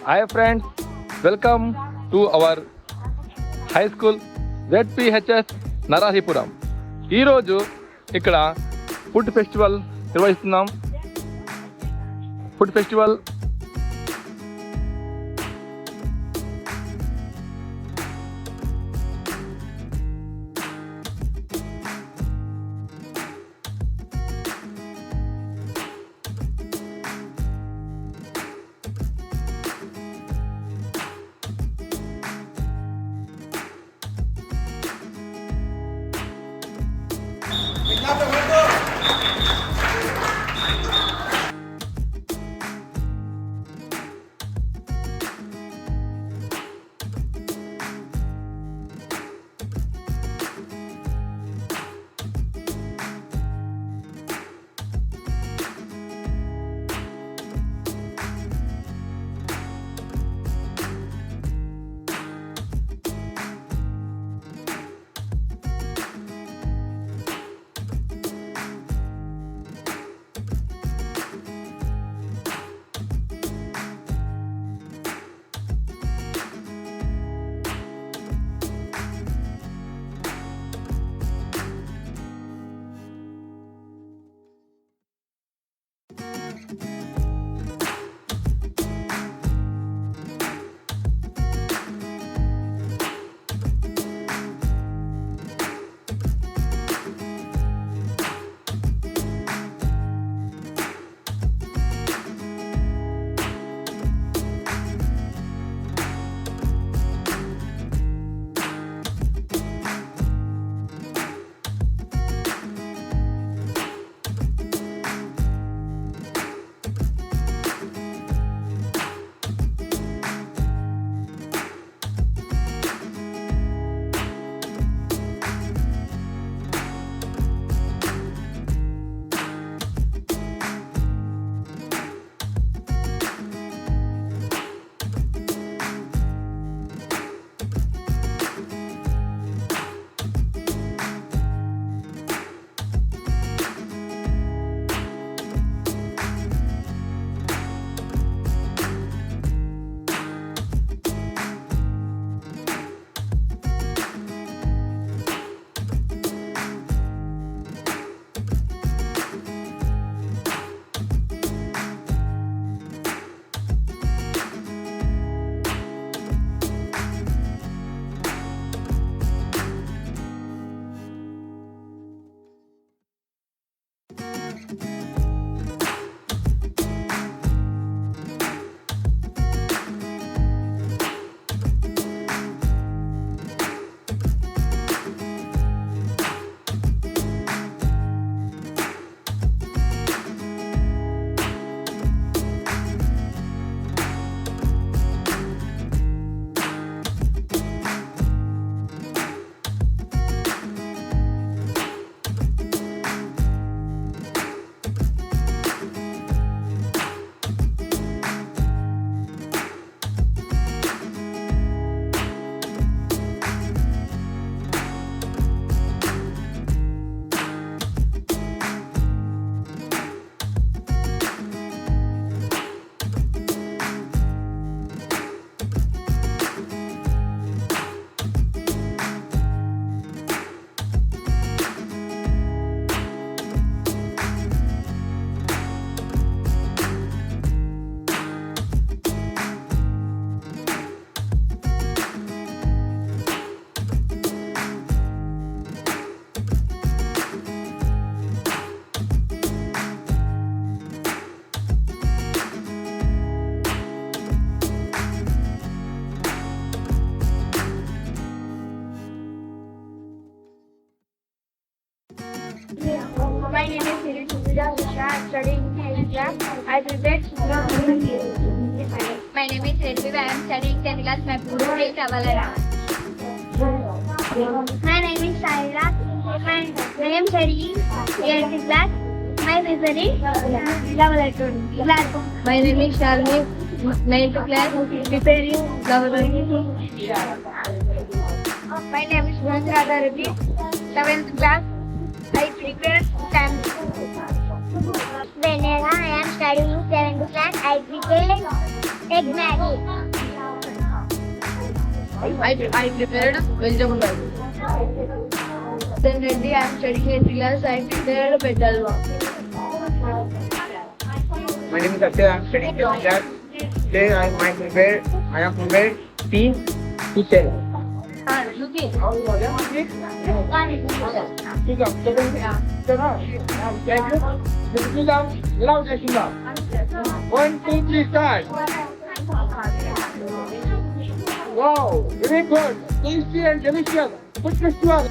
Hi friends, welcome to our high school zphs naraharipuram. ఈరోజు ఇక్కడ food festival నిర్వహిస్తున్నాం. Food festival My name is Pasha. I'm studying in class. I prepared My name is Redvi. I am studying 10th class. My favorite traveler. My name is Saira. I am studying 8th class. My favorite traveler. My name is Shalini. 9th class. Preparing traveler. My name is Naraharipuram. 7th class. I prepare stamps. Whenever I am studying 7th class, I prepare Egg Maggi. I prepared vegetable rice. Then Reddy, I am studying in class. I prepared betel halwa. My name is Afsar. I am studying in class. Today I am prepared tea to sell. One, two, three, start. Wow, very good, tasty and delicious. Food festival.